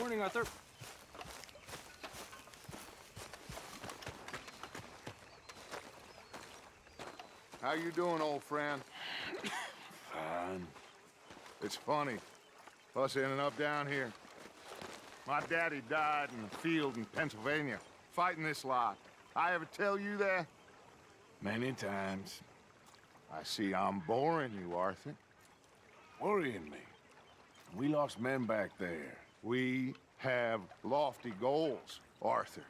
Morning, Arthur. How you doing, old friend? Fine. It's funny, us ending up down here. My daddy died in the field in Pennsylvania, fighting this lot. I ever tell you that? Many times. I see I'm boring you, Arthur. Worrying me. We lost men back there. We have lofty goals, Arthur.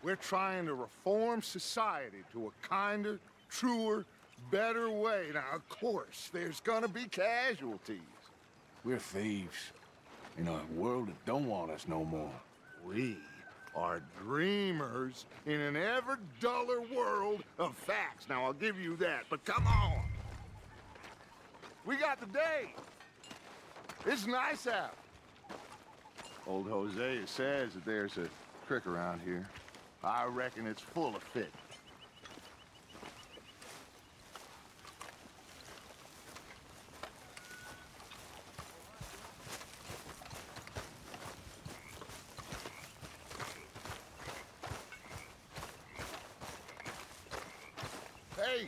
We're trying to reform society to a kinder, truer, better way. Now, of course, there's gonna be casualties. We're thieves. In a world that don't want us no more. We are dreamers in an ever duller world of facts. Now, I'll give you that, but come on. We got the day. It's nice out. Old Hosea says that there's a creek around here. I reckon it's full of fish. Hey,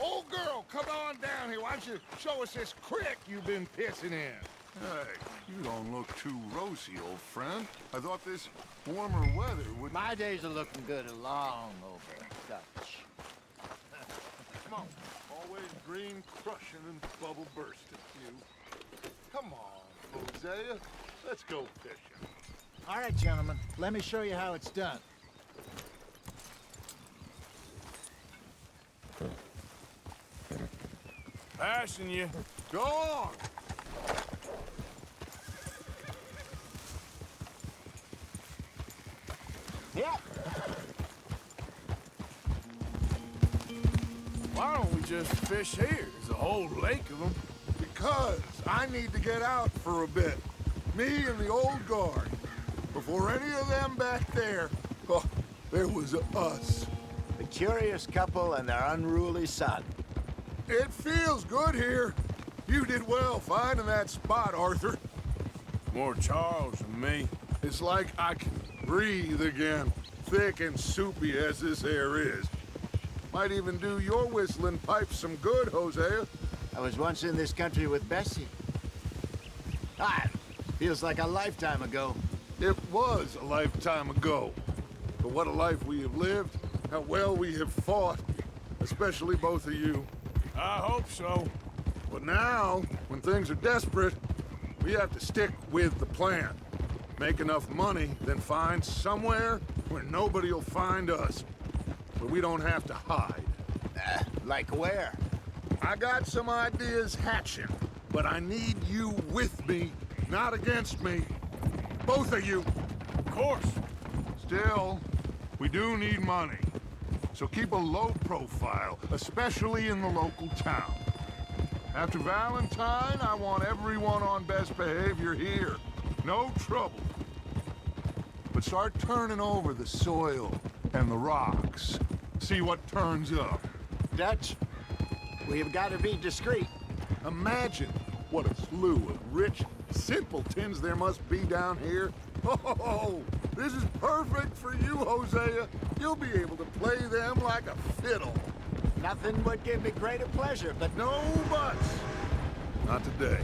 old girl, come on down here. Why don't you show us this creek you've been pissing in? Hey, you don't look too rosy, old friend. I thought this warmer weather would... My days are looking good along over Dutch. Come on. Always green crushing and bubble bursting, you. Come on, Hosea. Let's go fishing. All right, gentlemen, let me show you how it's done. Passing you. Go on. Yeah. Why don't we just fish here? There's a whole lake of them. Because I need to get out for a bit. Me and the old guard. Before any of them back there, oh, there was us. The curious couple and their unruly son. It feels good here. You did well finding that spot, Arthur. More Charles than me. It's like I can breathe again, thick and soupy as this air is. Might even do your whistling pipes some good, Hosea. I was once in this country with Bessie. Feels like a lifetime ago. It was a lifetime ago. But what a life we have lived, how well we have fought, especially both of you. I hope so. But now, when things are desperate, we have to stick with the plan. Make enough money, then find somewhere where nobody will find us. Where we don't have to hide. Like where? I got some ideas hatching, but I need you with me, not against me. Both of you. Of course. Still, we do need money. So keep a low profile, especially in the local town. After Valentine, I want everyone on best behavior here. No trouble. But start turning over the soil and the rocks. See what turns up. Dutch, we've got to be discreet. Imagine what a slew of rich simpletons there must be down here. Oh, this is perfect for you, Hosea. You'll be able to play them like a fiddle. Nothing would give me greater pleasure, but No buts. Not today.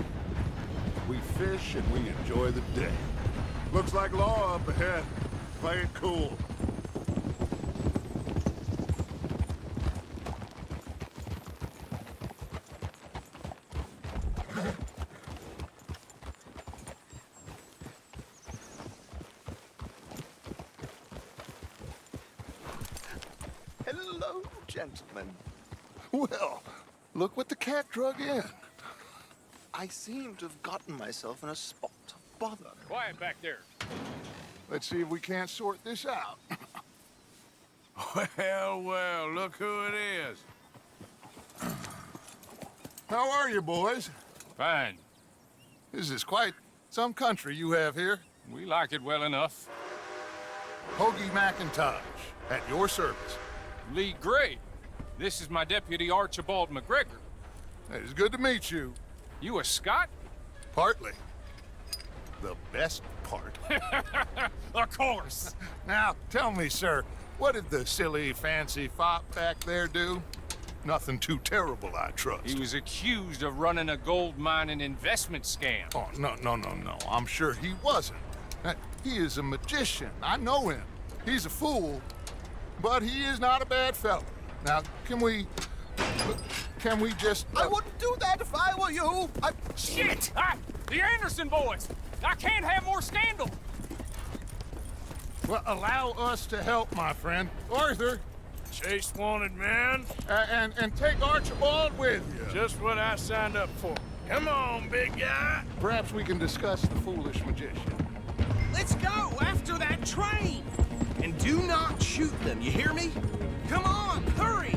We fish and we enjoy the day. Looks like law up ahead. Play it cool. Hello, gentlemen. Well, look what the cat drug in. I seem to have gotten myself in a spot of bother. Quiet back there. Let's see if we can't sort this out. Well, look who it is. How are you, boys? Fine. This is quite some country you have here. We like it well enough. Hoagie McIntosh, at your service. Lee Gray. This is my deputy Archibald McGregor. It is good to meet you. You a Scot? Partly. the best part. Of course. Now, tell me, sir, what did the silly, fancy fop back there do? Nothing too terrible, I trust. He was accused of running a gold mining investment scam. Oh, no. I'm sure he wasn't. He is a magician. I know him. He's a fool, but he is not a bad fellow. Now, can we just... I wouldn't do that if I were you. Shit! The Anderson boys! I can't have more scandal! Well, allow us to help, my friend. Arthur, Chase wanted man. and take Archibald with you. Just what I signed up for. Come on, big guy. Perhaps we can discuss the foolish magician. Let's go after that train! And do not shoot them, you hear me? Come on, hurry!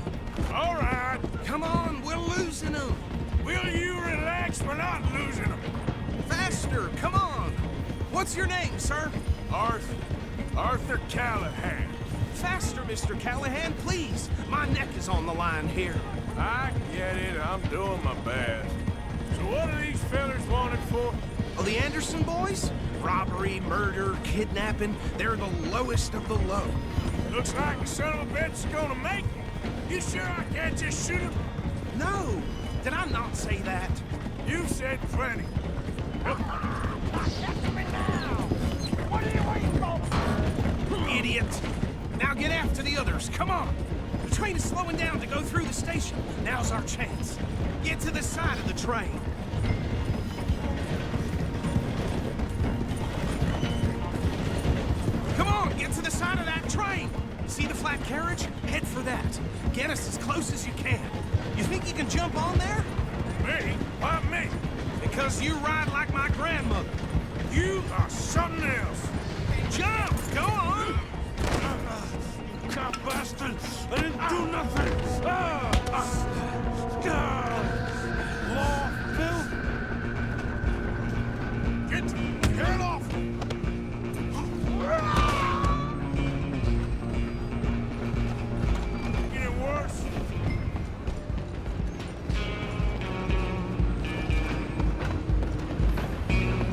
All right. Come on, we're losing them! Will you relax? We're not losing them. Faster, come on! What's your name, sir? Arthur Callahan. Faster, Mr. Callahan, please! My neck is on the line here. I get it. I'm doing my best. So what are these fellers wanted for? Oh, the Anderson boys? Robbery, murder, kidnapping. They're the lowest of the low. Looks like the son of a bitch is gonna make it. You sure I can't just shoot him? No! Did I not say that? You said plenty. Idiot! Now get after the others, come on! The train is slowing down to go through the station. Now's our chance. Get to the side of the train. Come on, get to the side of that train! See the flat carriage? Head for that. Get us as close as you can. You think you can jump on there? Me? Why me? Because you ride like my grandmother. You are something else. Jump! Go on! You cop bastard! I didn't do nothing! Law, Bill? Get off! Getting worse?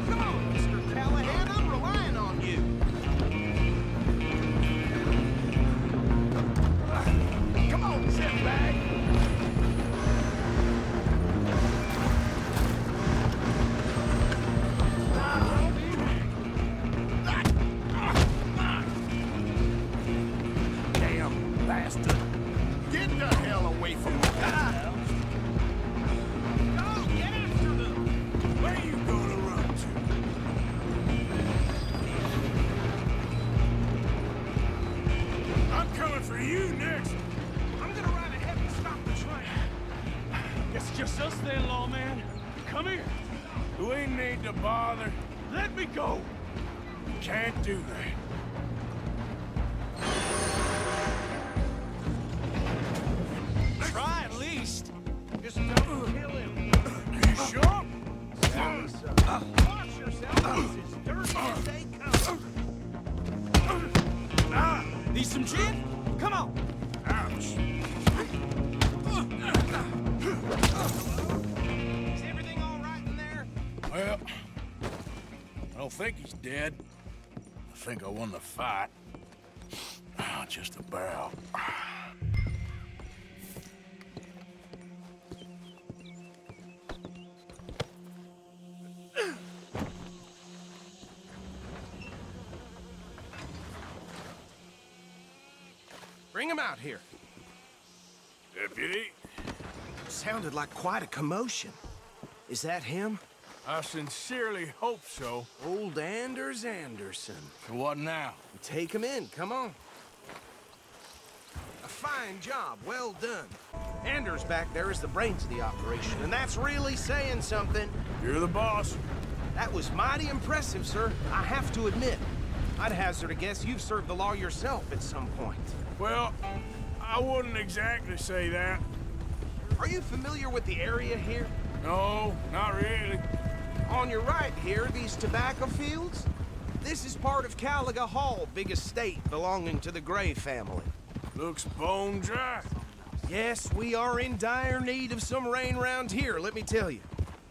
Come on, Mr. Callahan, I'm relying on you. Come on, setback. Damn bastard! Get the hell away from me. Go, get after them. Where you gonna run to? I'm coming for you next! I'm gonna ride ahead and stop the train. It's just us then, lawman. Come here. We need to bother. Let me go. Can't do that. Try at least. Just don't kill him. You sure? Watch yourself. This is dirty as they come. Need some gin? Come on. Ouch. Is everything all right in there? Well, I don't think he's dead. I think I won the fight. Just about. Bring him out here. Deputy, Sounded like quite a commotion. Is that him? I sincerely hope so. Old Anders Anderson. So what now? Take him in, come on. A fine job, well done. Anders back there is the brains of the operation, and that's really saying something. You're the boss. That was mighty impressive, sir. I have to admit. I'd hazard a guess you've served the law yourself at some point. Well, I wouldn't exactly say that. Are you familiar with the area here? No, not really. On your right here, these tobacco fields? This is part of Caliga Hall, big estate belonging to the Gray family. Looks bone dry. Yes, we are in dire need of some rain round here, let me tell you.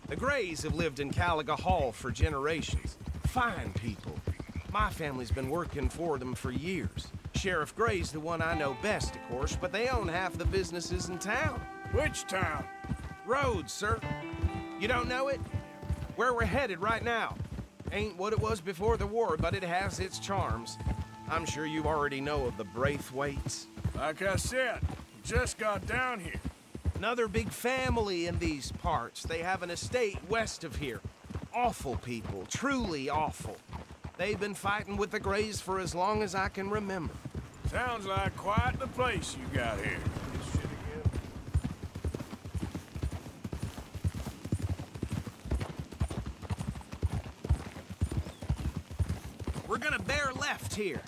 The Grays have lived in Caliga Hall for generations. fine people. My family's been working for them for years. Sheriff Gray's the one I know best, of course, but they own half the businesses in town. Which town? Rhodes, sir. You don't know it? Where we're headed right now. Ain't what it was before the war, but it has its charms. I'm sure you already know of the Braithwaites. Like I said, just got down here. Another big family in these parts. They have an estate west of here. Awful people, truly awful. They've been fighting with the Grays for as long as I can remember. Sounds like quite the place you got here. We're gonna bear left here.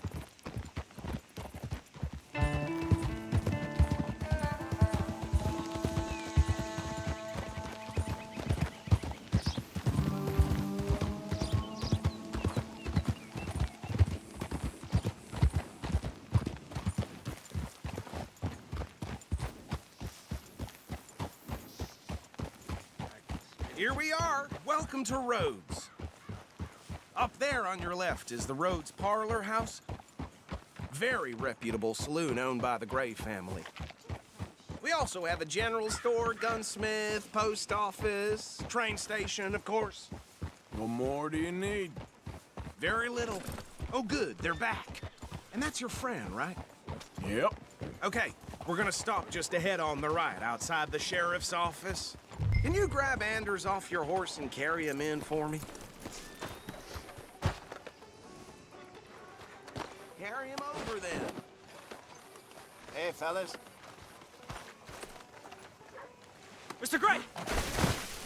Here we are. Welcome to Rhodes. Up there on your left is the Rhodes Parlor House. Very reputable saloon owned by the Gray family. We also have a general store, gunsmith, post office, train station, of course. What more do you need? Very little. Oh, good, they're back. And that's your friend, right? Yep. Okay, we're gonna stop just ahead on the right, outside the sheriff's office. Can you grab Anders off your horse and carry him in for me? Carry him over, then. Hey, fellas. Mr. Gray!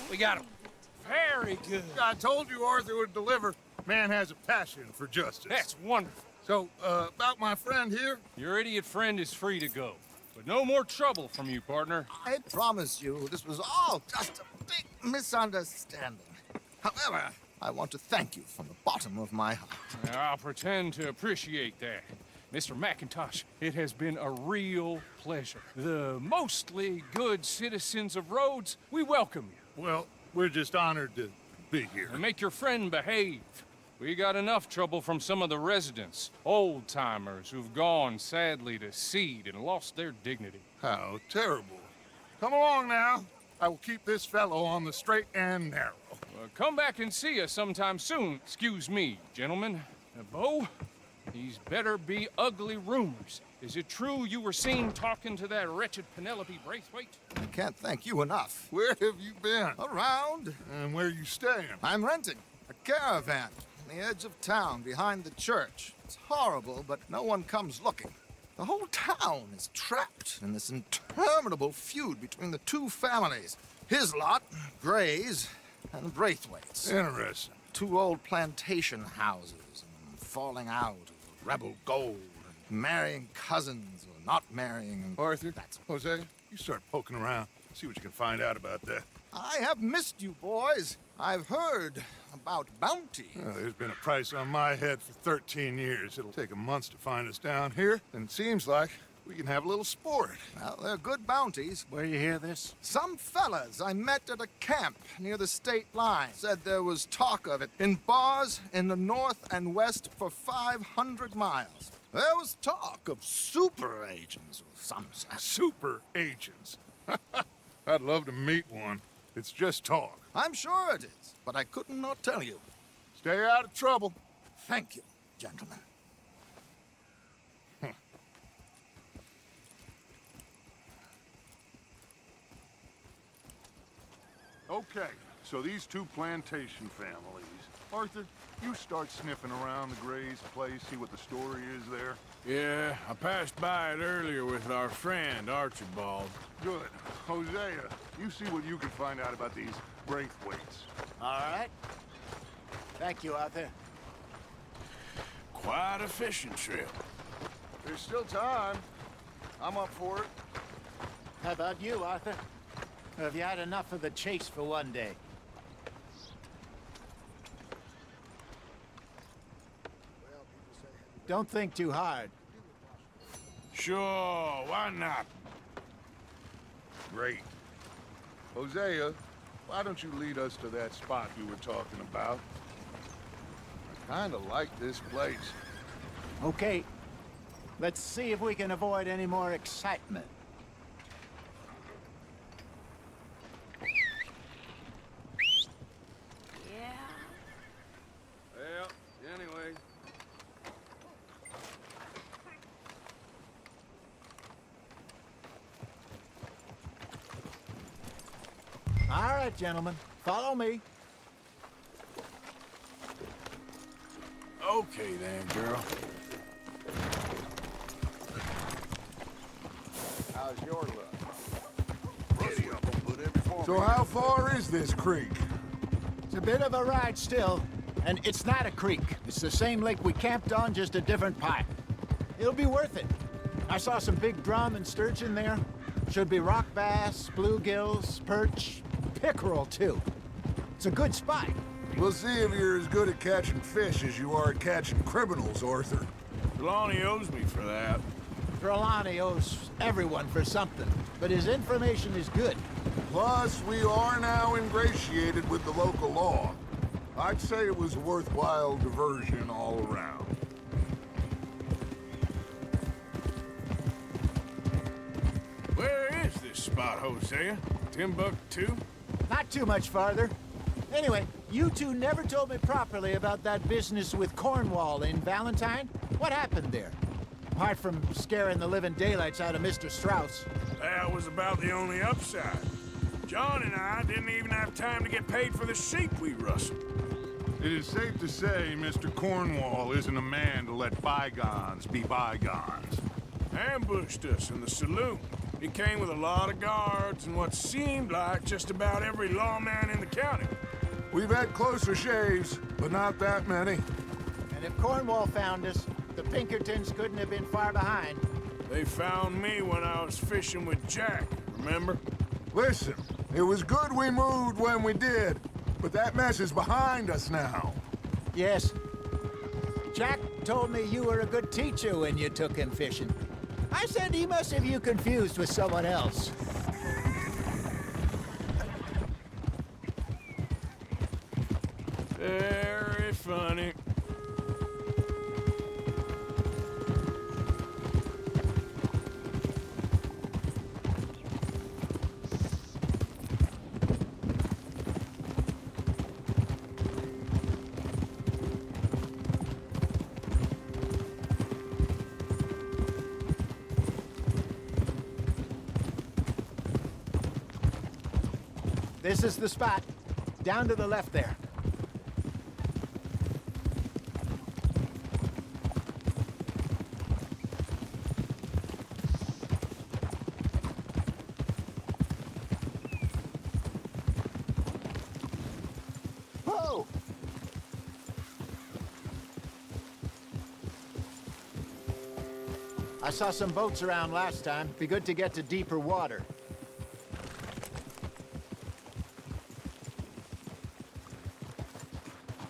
We got him. Very good. I told you Arthur would deliver. Man has a passion for justice. That's wonderful. So, about my friend here? Your idiot friend is free to go. But no more trouble from you, partner. I promise you, this was all just a big misunderstanding. However, I want to thank you from the bottom of my heart. I'll pretend to appreciate that. Mr. McIntosh, it has been a real pleasure. The mostly good citizens of Rhodes, we welcome you. Well, we're just honored to be here. And make your friend behave. We got enough trouble from some of the residents, old-timers who've gone, sadly, to seed and lost their dignity. How terrible. Come along now. I will keep this fellow on the straight and narrow. Come back and see us sometime soon. Excuse me, gentlemen. Bo, these better be ugly rumors. Is it true you were seen talking to that wretched Penelope Braithwaite? I can't thank you enough. Where have you been? Around. And where you staying? I'm renting a caravan on the edge of town behind the church. It's horrible, but no one comes looking. The whole town is trapped in this interminable feud between the two families. His lot, Gray's, and Braithwaite's. Interesting. Two old plantation houses, and falling out over rebel gold, and marrying cousins or not marrying. And Arthur, that's Jose, you start poking around. See what you can find out about that. I have missed you, boys. I've heard about bounty. There's been a price on my head for 13 years. It'll take 'em months to find us down here, and it seems like we can have a little sport. Well, they're good bounties. Where you hear this? Some fellas I met at a camp near the state line said there was talk of it in bars in the north and west for 500 miles. There was talk of super agents or some such. Super agents. I'd love to meet one. It's just talk. I'm sure it is, but I couldn't not tell you. Stay out of trouble. Thank you, gentlemen. Okay, so these two plantation families. Arthur, you start sniffing around the Gray's place, see what the story is there. Yeah, I passed by it earlier with our friend, Archibald. Good. Hosea, you see what you can find out about these Braithwaites. All right. Thank you, Arthur. Quite a fishing trip. There's still time. I'm up for it. How about you, Arthur? Or have you had enough of the chase for one day? Don't think too hard. Sure, why not? Great. Hosea, why don't you lead us to that spot you were talking about? Kinda like this place. Okay, let's see if we can avoid any more excitement. Well, anyway. All right, gentlemen, follow me. Okay then, girl. How's your luck? So how far is this creek? It's a bit of a ride still, and it's not a creek. It's the same lake we camped on, just a different pipe. It'll be worth it. I saw some big drum and sturgeon there. Should be rock bass, bluegills, perch, pickerel too. It's a good spot. We'll see if you're as good at catching fish as you are at catching criminals, Arthur. Trelawney owes me for that. Trelawney owes everyone for something, but his information is good. Plus, we are now ingratiated with the local law. I'd say it was a worthwhile diversion all around. Where is this spot, Hosea? Timbuktu? Not too much farther. Anyway, you two never told me properly about that business with Cornwall in Valentine. What happened there? Apart from scaring the living daylights out of Mr. Strauss. That was about the only upside. John and I didn't even have time to get paid for the sheep we rustled. It is safe to say Mr. Cornwall isn't a man to let bygones be bygones. Ambushed us in the saloon. He came with a lot of guards and what seemed like just about every lawman in the county. We've had closer shaves, but not that many. And if Cornwall found us, the Pinkertons couldn't have been far behind. They found me when I was fishing with Jack, remember? Listen, it was good we moved when we did, but that mess is behind us now. Yes. Jack told me you were a good teacher when you took him fishing. I said he must have you confused with someone else. Very funny. This is the spot. Down to the left there. Whoa! I saw some boats around last time. Be good to get to deeper water.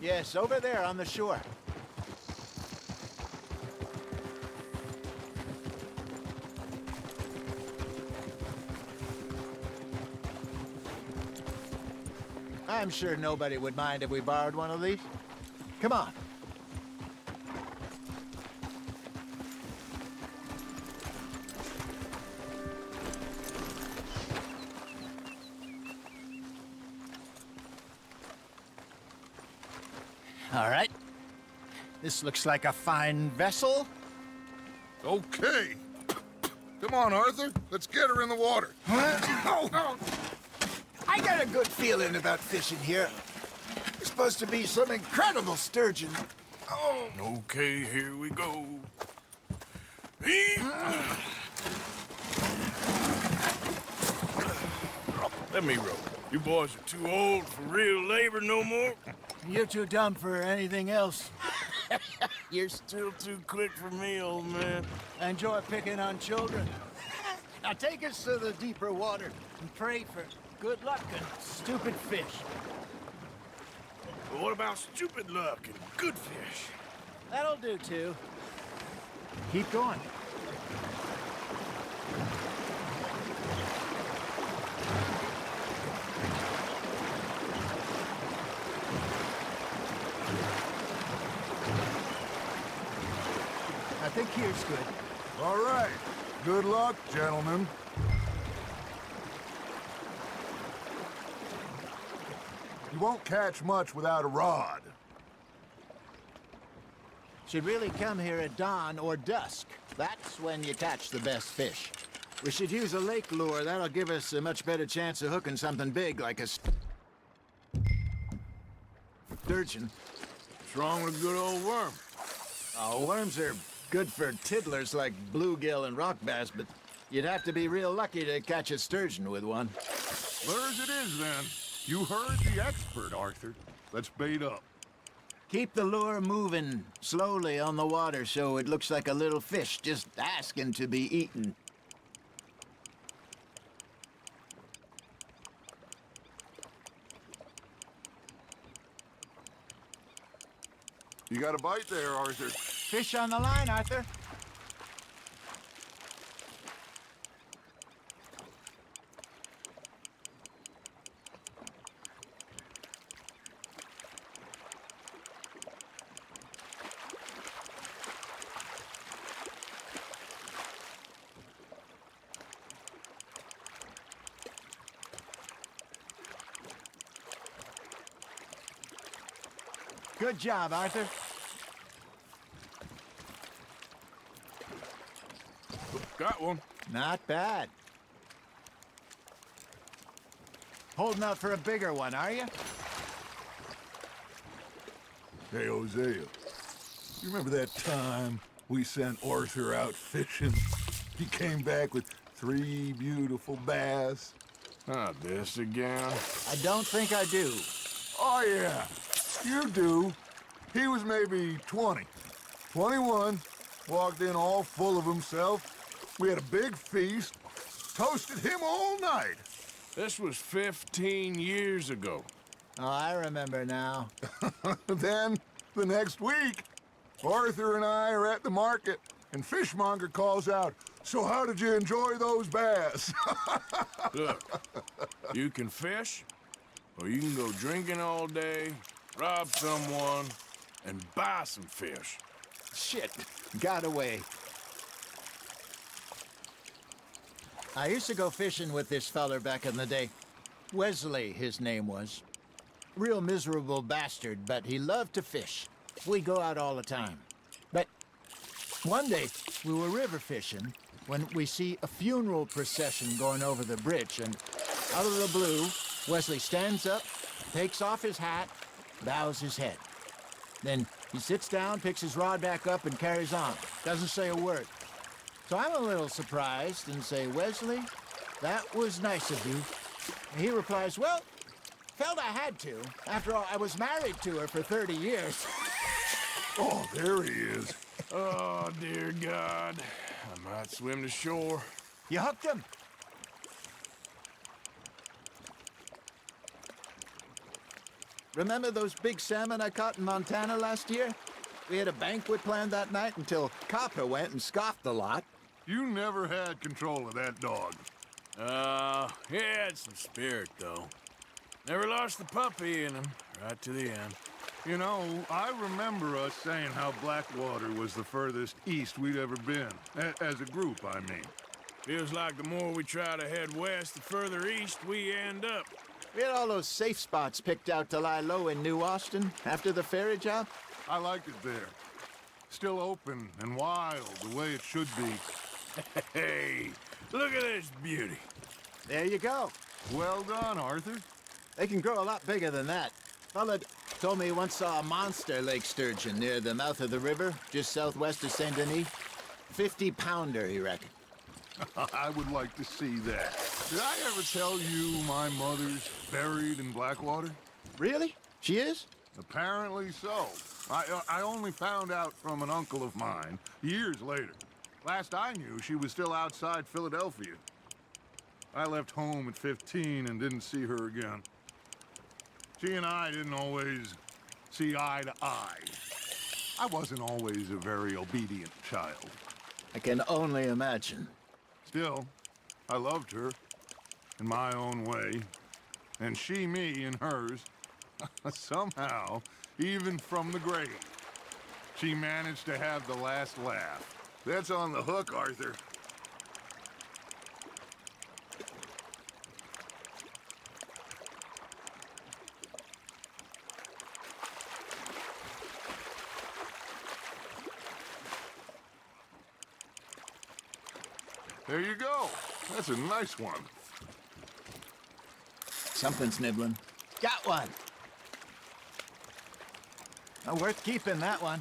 Yes, over there on the shore. I'm sure nobody would mind if we borrowed one of these. Come on. All right. This looks like a fine vessel. Okay. Come on, Arthur. Let's get her in the water. Oh. I got a good feeling about fishing here. There's supposed to be some incredible sturgeon. Oh. Okay, here we go. Let me row. You boys are too old for real labor no more. You're too dumb for anything else. You're still too quick for me, old man. I enjoy picking on children. Now take us to the deeper water and pray for good luck and stupid fish. But what about stupid luck and good fish? That'll do too. Keep going. I think here's good. All right. Good luck, gentlemen. You won't catch much without a rod. Should really come here at dawn or dusk. That's when you catch the best fish. We should use a lake lure. That'll give us a much better chance of hooking something big like a sturgeon. What's wrong with a good old worm? Oh, worms are good for tiddlers like bluegill and rock bass, but you'd have to be real lucky to catch a sturgeon with one. Lures it is, then. You heard the expert, Arthur. Let's bait up. Keep the lure moving slowly on the water so it looks like a little fish just asking to be eaten. You got a bite there, Arthur. Fish on the line, Arthur. Good job, Arthur. Got one. Not bad. Holding out for a bigger one, are you? Hey, Hosea. You remember that time we sent Arthur out fishing? He came back with 3 beautiful bass. Not this again. I don't think I do. Oh, yeah. You do. He was maybe 20. 21. Walked in all full of himself. We had a big feast. Toasted him all night. This was 15 years ago. Oh, I remember now. Then, the next week, Arthur and I are at the market, and Fishmonger calls out, "So how did you enjoy those bass?" Look, you can fish, or you can go drinking all day, rob someone, and buy some fish. Shit, got away. I used to go fishing with this feller back in the day. Wesley, his name was. Real miserable bastard, but he loved to fish. We go out all the time. But one day, we were river fishing when we see a funeral procession going over the bridge, and out of the blue, Wesley stands up, takes off his hat, bows his head. Then he sits down, picks his rod back up, and carries on. Doesn't say a word. So I'm a little surprised and say, "Wesley, that was nice of you." And he replies, "Well, felt I had to. After all, I was married to her for 30 years. Oh, there he is. Oh, dear God. I might swim to shore. You hooked him. Remember those big salmon I caught in Montana last year? We had a banquet planned that night until Copper went and scoffed the lot. You never had control of that dog. He had some spirit, though. Never lost the puppy in him, right to the end. You know, I remember us saying how Blackwater was the furthest east we'd ever been. As a group, I mean. Feels like the more we try to head west, the further east we end up. We had all those safe spots picked out to lie low in New Austin after the ferry job. I liked it there. Still open and wild, the way it should be. Hey, look at this beauty. There you go. Well done, Arthur. They can grow a lot bigger than that. Fella told me he once saw a monster lake sturgeon near the mouth of the river, just southwest of Saint Denis. 50-pounder, he reckoned. I would like to see that. Did I ever tell you my mother's buried in Blackwater? Really? She is? Apparently so. I only found out from an uncle of mine years later. Last I knew, she was still outside Philadelphia. I left home at 15 and didn't see her again. She and I didn't always see eye to eye. I wasn't always a very obedient child. I can only imagine. Still, I loved her in my own way, and she me in hers. Somehow, even from the grave, she managed to have the last laugh. That's on the hook, Arthur. There you go. That's a nice one. Something's nibbling. Got one. Oh, worth keeping, that one.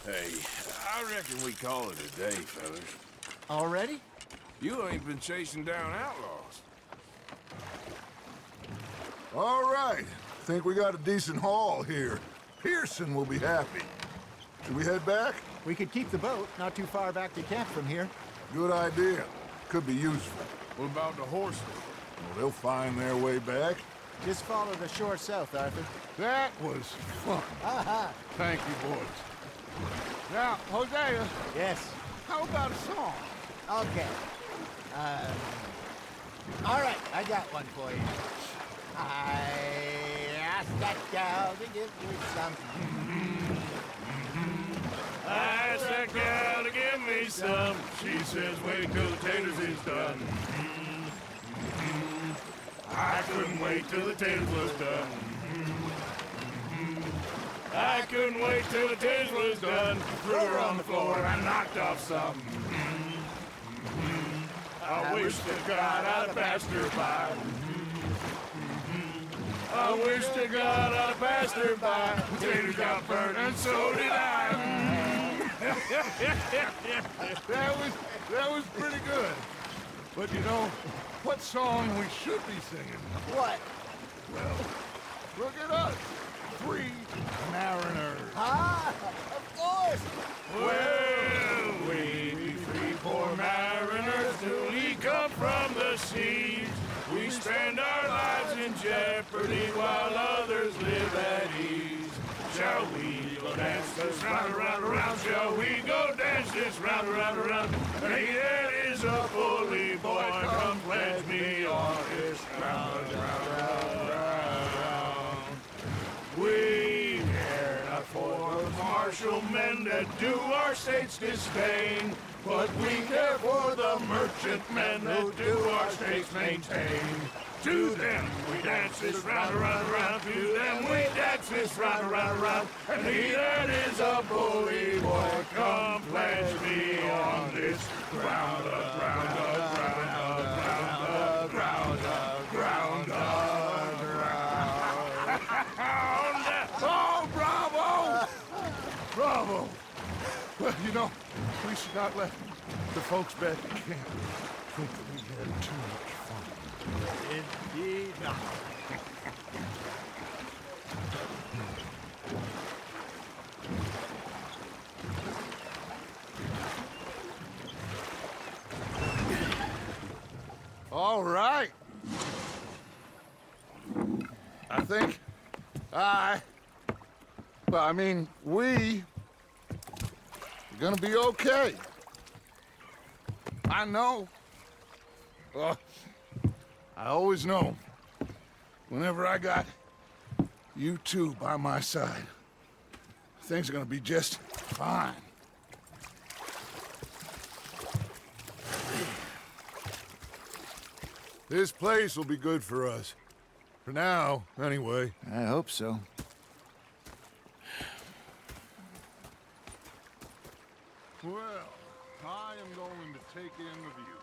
Hey, I reckon we call it a day, fellas. Already? You ain't been chasing down outlaws. All right. Think we got a decent haul here. Pearson will be happy. Should we head back? We could keep the boat not too far back to camp from here. Good idea. Could be useful. What about the horses? Well, they'll find their way back. Just follow the shore south, Arthur. That was fun. Thank you, boys. Now, Hosea, Yes. how about a song? Okay. All right, I got one for you. I asked that gal to give me some. I asked that gal to give me some. She says, wait till the taters is done. I couldn't wait till the taters was done. I couldn't wait till the taters was done. Threw her on the floor and I knocked off some. I wish to God I'd passed her by. I wish to God I'd passed her by. Taters got burned and so did I. That was pretty good. But you know, what song we should be singing? What? Well, look at us. 3 mariners. Ah, of course. Well, we be 3 poor mariners till we come from the seas. We spend our lives in jeopardy while others live at ease. Shall we go dance this round, around, around? Shall we go dance this round, around, around? Hey, that is a bully boy. Come pledge me on this round, round, round, round. We care not for the martial men that do our state's disdain, but we care for the merchantmen that do our state's maintain. To them we dance this round, around, around. To them we dance this round, around, around. And he that is a bully boy, come pledge me on this ground, ground, ground, ground, ground, ground, ground. Oh, bravo! Bravo! Well, you know, we should not let the folks back at camp think that we had too much fun. Indeed not. All right. I think we are gonna be okay. I know. I always know. Whenever I got you two by my side, things are gonna be just fine. This place will be good for us. For now, anyway. I hope so. Well, I am going to take in the view.